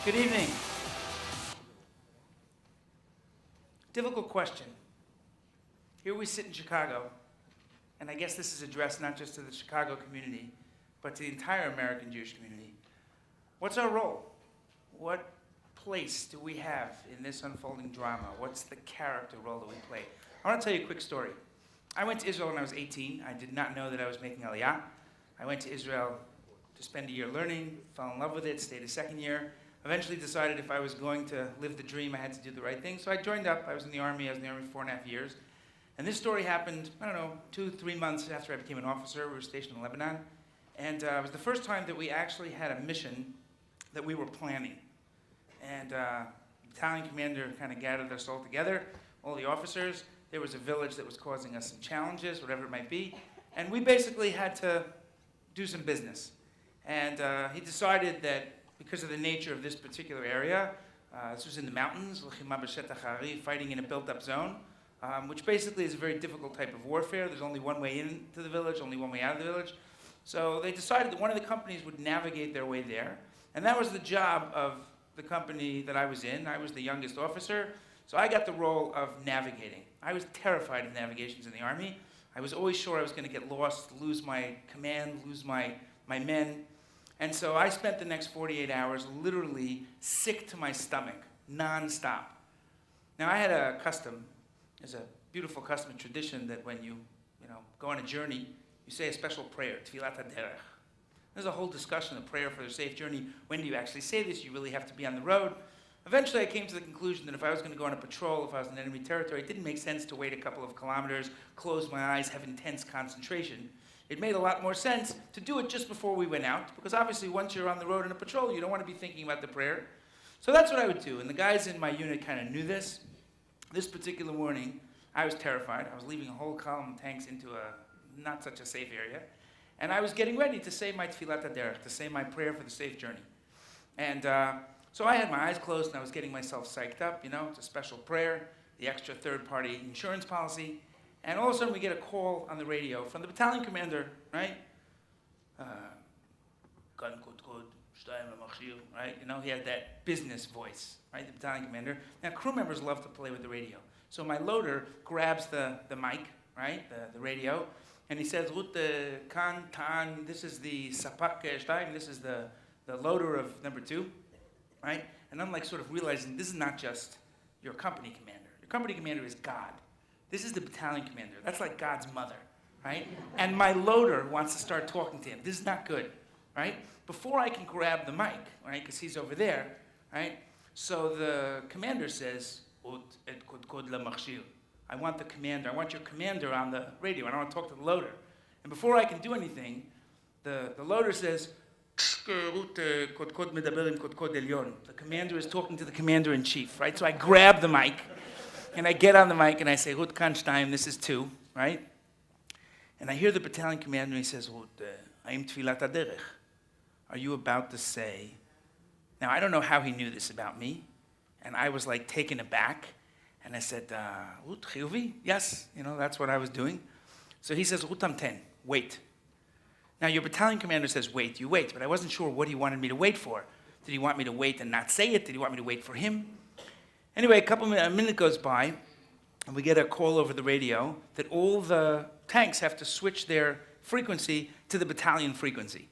Good evening. Difficult question. Here we sit in Chicago, and I guess this is addressed not just to the Chicago community, but to the entire American Jewish community. What's our role? What place do we have in this unfolding drama? What's the character role that we play? I want to tell you a quick story. I went to Israel when I was 18. I did not know that I was making Aliyah. I went to Israel to spend a year learning, fell in love with it, stayed a second year. Eventually decided if I was going to live the dream, I had to do the right thing. So I joined up. I was in the Army. I was in the Army for 4.5 years. And this story happened, 2-3 months after I became an officer. We were stationed in Lebanon. And it was the first time that we actually had a mission that we were planning. And the battalion commander kind of gathered us all together, all the officers. There was a village that was causing us some challenges, whatever it might be. And we basically had to do some business. And he decided that because of the nature of this particular area, this was in the mountains, fighting in a built-up zone, which basically is a very difficult type of warfare. There's only one way into the village, only one way out of the village. So they decided that one of the companies would navigate their way there. And that was the job of the company that I was in. I was the youngest officer, so I got the role of navigating. I was terrified of navigations in the Army. I was always sure I was going to get lost, lose my command, lose my men. And so I spent the next 48 hours literally sick to my stomach, nonstop. Now I had a custom, there's a beautiful custom and tradition that when you go on a journey, you say a special prayer, Tfilat HaDerech. There's a whole discussion of prayer for a safe journey. When do you actually say this? You really have to be on the road. Eventually I came to the conclusion that if I was going to go on a patrol, if I was in enemy territory, it didn't make sense to wait a couple of kilometers, close my eyes, have intense concentration. It made a lot more sense to do it just before we went out, because obviously once you're on the road in a patrol, you don't want to be thinking about the prayer. So that's what I would do, and the guys in my unit kind of knew this. This particular morning, I was terrified. I was leaving a whole column of tanks into a not such a safe area, and I was getting ready to say my Tfilat HaDerech, to say my prayer for the safe journey. And so I had my eyes closed, and I was getting myself psyched up, it's a special prayer, the extra third-party insurance policy. And all of a sudden, we get a call on the radio from the battalion commander, right? Right? He had that business voice, right? The battalion commander. Now, crew members love to play with the radio. So my loader grabs the mic, right? The radio, and he says, Kan Tan, this is the Sapak Shteim, this is the loader of number 2, right? And I'm like sort of realizing this is not just your company commander. Your company commander is God. This is the battalion commander. That's like God's mother, right? And my loader wants to start talking to him. This is not good, right? Before I can grab the mic, right, because he's over there, right? So the commander says, I want the commander. I want your commander on the radio. I don't want to talk to the loader. And before I can do anything, the loader says, the commander is talking to the commander-in-chief, right? So I grab the mic. And I get on the mic and I say, Rut Kanstein, this is 2, right? And I hear the battalion commander and he says, Aim Tfilat HaDerech. Are you about to say? Now, I don't know how he knew this about me. And I was like taken aback. And I said, Rut Chiyuvi? Yes, that's what I was doing. So he says, Rut Amten, wait. Now, your battalion commander says, wait, you wait. But I wasn't sure what he wanted me to wait for. Did he want me to wait and not say it? Did he want me to wait for him? Anyway, a minute goes by, and we get a call over the radio that all the tanks have to switch their frequency to the battalion frequency,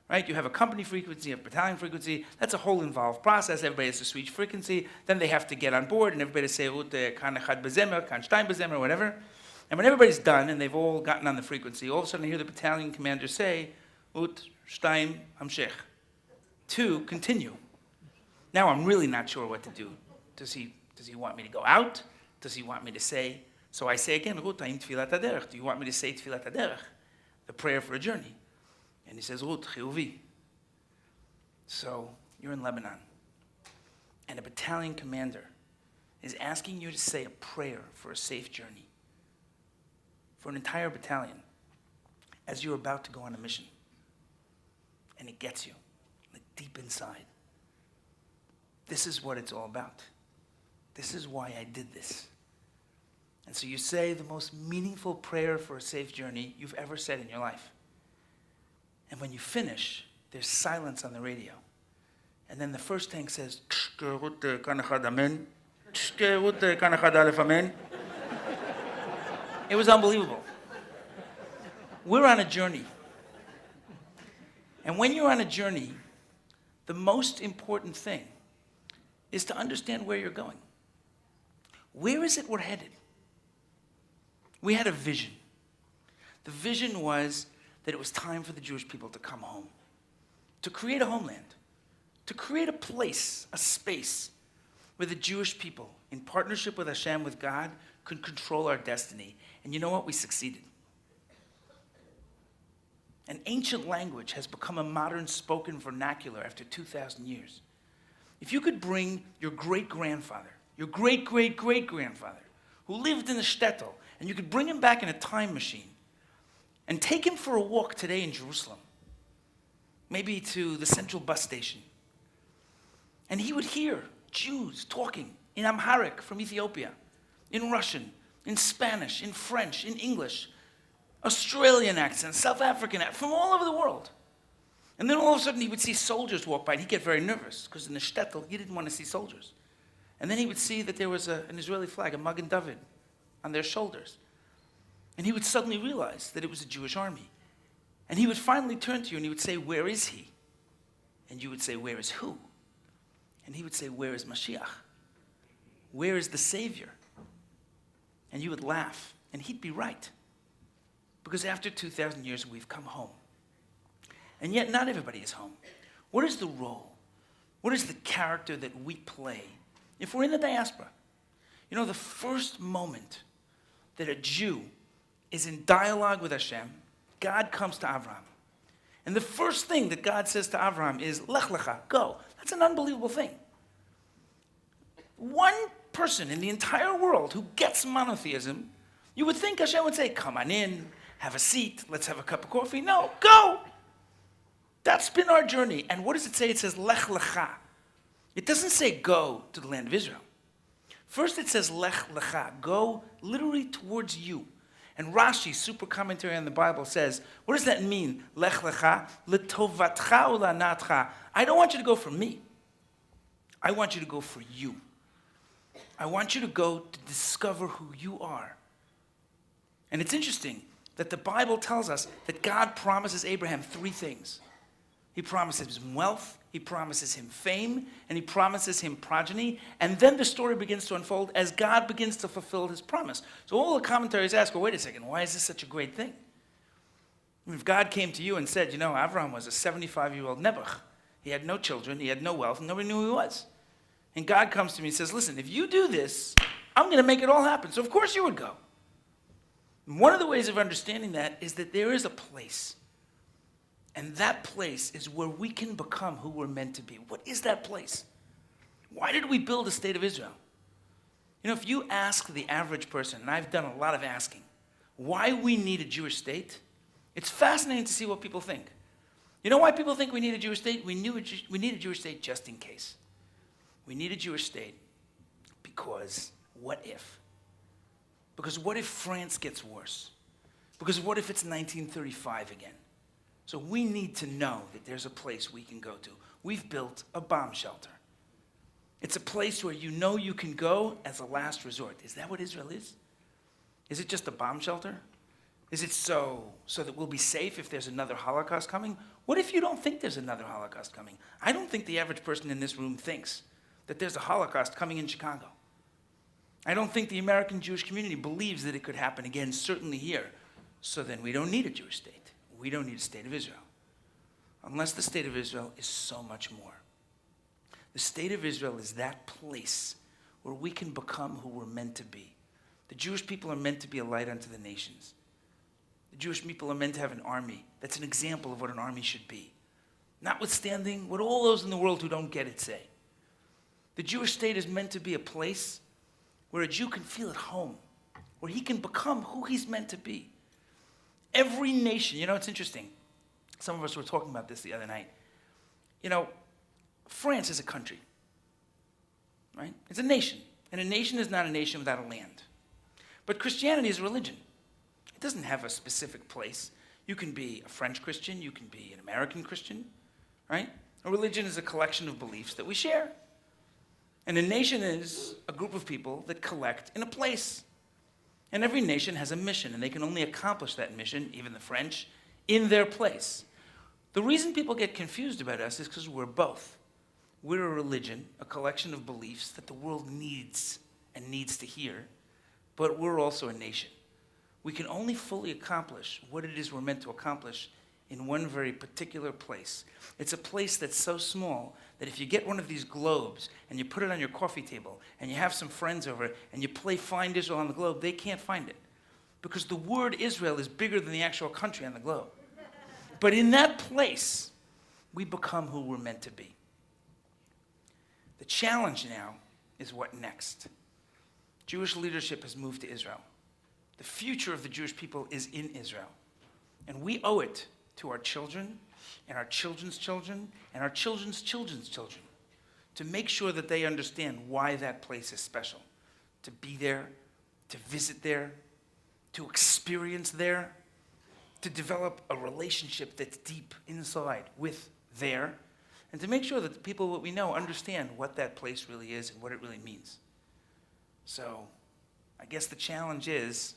right? You have a company frequency, you have battalion frequency. That's a whole involved process. Everybody has to switch frequency. Then they have to get on board, and everybody say, kan echad bezemer, kan shteim bezemer, whatever. And when everybody's done, and they've all gotten on the frequency, all of a sudden I hear the battalion commander say, ut shteim hamshech. 2, continue. Now I'm really not sure what to do. Does he want me to go out? Does he want me to say? So I say again, Rut, Aim Tfilat HaDerech. Do you want me to say Tfilat HaDerech, the prayer for a journey? And he says, Rut, Chiyuvi. So you're in Lebanon, and a battalion commander is asking you to say a prayer for a safe journey for an entire battalion as you're about to go on a mission. And it gets you, like deep inside. This is what it's all about. This is why I did this. And so you say the most meaningful prayer for a safe journey you've ever said in your life. And when you finish, there's silence on the radio. And then the first tank says, it was unbelievable. We're on a journey. And when you're on a journey, the most important thing is to understand where you're going. Where is it we're headed? We had a vision. The vision was that it was time for the Jewish people to come home, to create a homeland, to create a place, a space where the Jewish people, in partnership with Hashem, with God, could control our destiny. And you know what? We succeeded. An ancient language has become a modern spoken vernacular after 2,000 years. If you could bring your great-grandfather, your great-great-great-grandfather, who lived in the shtetl, and you could bring him back in a time machine and take him for a walk today in Jerusalem, maybe to the central bus station, and he would hear Jews talking in Amharic from Ethiopia, in Russian, in Spanish, in French, in English, Australian accents, South African accents, from all over the world. And then all of a sudden he would see soldiers walk by, and he'd get very nervous, because in the shtetl, he didn't want to see soldiers. And then he would see that there was an Israeli flag, a Magen David, on their shoulders. And he would suddenly realize that it was a Jewish army. And he would finally turn to you and he would say, "Where is he?" And you would say, "Where is who?" And he would say, "Where is Mashiach? Where is the Savior?" And you would laugh, and he'd be right. Because after 2,000 years, we've come home. And yet not everybody is home. What is the role? What is the character that we play if we're in the diaspora? You know, the first moment that a Jew is in dialogue with Hashem, God comes to Avraham. And the first thing that God says to Avraham is, "Lech lecha," go. That's an unbelievable thing. One person in the entire world who gets monotheism, you would think Hashem would say, "Come on in, have a seat, let's have a cup of coffee." No, go. That's been our journey. And what does it say? It says, "Lech lecha." It doesn't say go to the land of Israel. First it says, "Lech lecha," go literally towards you. And Rashi, super commentary on the Bible, says, what does that mean? Lech lecha, letovatcha ulanatcha. I don't want you to go for me. I want you to go for you. I want you to go to discover who you are. And it's interesting that the Bible tells us that God promises Abraham three things. He promises him wealth, he promises him fame, and he promises him progeny. And then the story begins to unfold as God begins to fulfill his promise. So all the commentaries ask, well, wait a second, why is this such a great thing? I mean, if God came to you and said, you know, Avraham was a 75-year-old Nebuch. He had no children, he had no wealth, and nobody knew who he was. And God comes to me and says, listen, if you do this, I'm going to make it all happen. So of course you would go. And one of the ways of understanding that is that there is a place. And that place is where we can become who we're meant to be. What is that place? Why did we build a state of Israel? You know, if you ask the average person, and I've done a lot of asking, why we need a Jewish state, it's fascinating to see what people think. You know why people think we need a Jewish state? We need a Jewish state just in case. We need a Jewish state because what if? Because what if France gets worse? Because what if it's 1935 again? So we need to know that there's a place we can go to. We've built a bomb shelter. It's a place where you know you can go as a last resort. Is that what Israel is? Is it just a bomb shelter? Is it so that we'll be safe if there's another Holocaust coming? What if you don't think there's another Holocaust coming? I don't think the average person in this room thinks that there's a Holocaust coming in Chicago. I don't think the American Jewish community believes that it could happen again, certainly here. So then we don't need a Jewish state. We don't need a state of Israel. Unless the state of Israel is so much more. The state of Israel is that place where we can become who we're meant to be. The Jewish people are meant to be a light unto the nations. The Jewish people are meant to have an army that's an example of what an army should be. Notwithstanding what all those in the world who don't get it say. The Jewish state is meant to be a place where a Jew can feel at home, where he can become who he's meant to be. Every nation, you know, it's interesting. Some of us were talking about this the other night. You know, France is a country, right? It's a nation. And a nation is not a nation without a land. But Christianity is a religion. It doesn't have a specific place. You can be a French Christian. You can be an American Christian, right? A religion is a collection of beliefs that we share. And a nation is a group of people that collect in a place. And every nation has a mission, and they can only accomplish that mission, even the French, in their place. The reason people get confused about us is because we're both. We're a religion, a collection of beliefs that the world needs and needs to hear, but we're also a nation. We can only fully accomplish what it is we're meant to accomplish in one very particular place. It's a place that's so small that if you get one of these globes and you put it on your coffee table and you have some friends over and you play Find Israel on the globe, they can't find it. Because the word Israel is bigger than the actual country on the globe. But in that place, we become who we're meant to be. The challenge now is what next? Jewish leadership has moved to Israel. The future of the Jewish people is in Israel. And we owe it to our children and our children's children and our children's children's children to make sure that they understand why that place is special. To be there, to visit there, to experience there, to develop a relationship that's deep inside with there, and to make sure that the people that we know understand what that place really is and what it really means. So I guess the challenge is,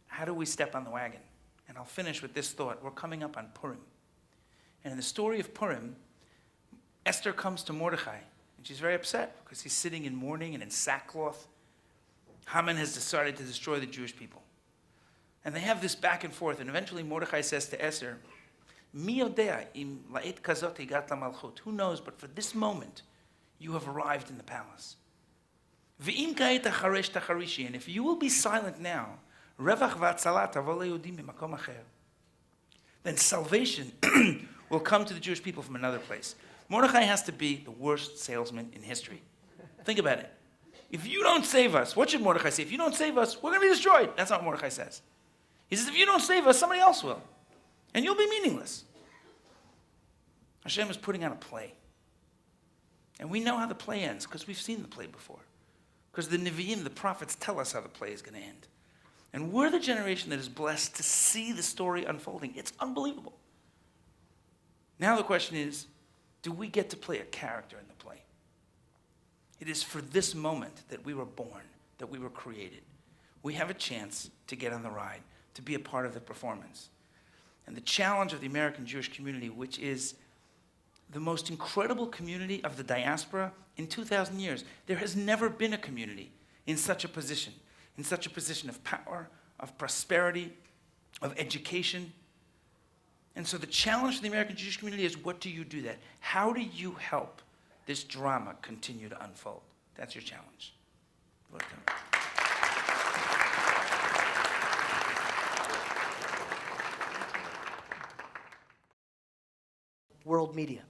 how do we step on the wagon? And I'll finish with this thought. We're coming up on Purim. And in the story of Purim, Esther comes to Mordechai, and she's very upset because he's sitting in mourning and in sackcloth. Haman has decided to destroy the Jewish people. And they have this back and forth, and eventually Mordechai says to Esther, Mi yodea im la'et kazot higat lamalchut. Who knows, but for this moment, you have arrived in the palace. Ve'im ka'et acharesh tacharishi, and if you will be silent now, revach v'atzalat tavo le'yodim b'makom acher, then salvation will come to the Jewish people from another place. Mordechai has to be the worst salesman in history. Think about it. If you don't save us, what should Mordechai say? If you don't save us, we're going to be destroyed. That's not what Mordechai says. He says, if you don't save us, somebody else will. And you'll be meaningless. Hashem is putting on a play. And we know how the play ends because we've seen the play before. Because the Nevi'im, the prophets, tell us how the play is going to end. And we're the generation that is blessed to see the story unfolding. It's unbelievable. Now the question is, do we get to play a character in the play? It is for this moment that we were born, that we were created. We have a chance to get on the ride, to be a part of the performance. And the challenge of the American Jewish community, which is the most incredible community of the diaspora in 2,000 years. There has never been a community in such a position of power, of prosperity, of education. And so the challenge for the American Jewish community is, what do you do that? How do you help this drama continue to unfold? That's your challenge. World media.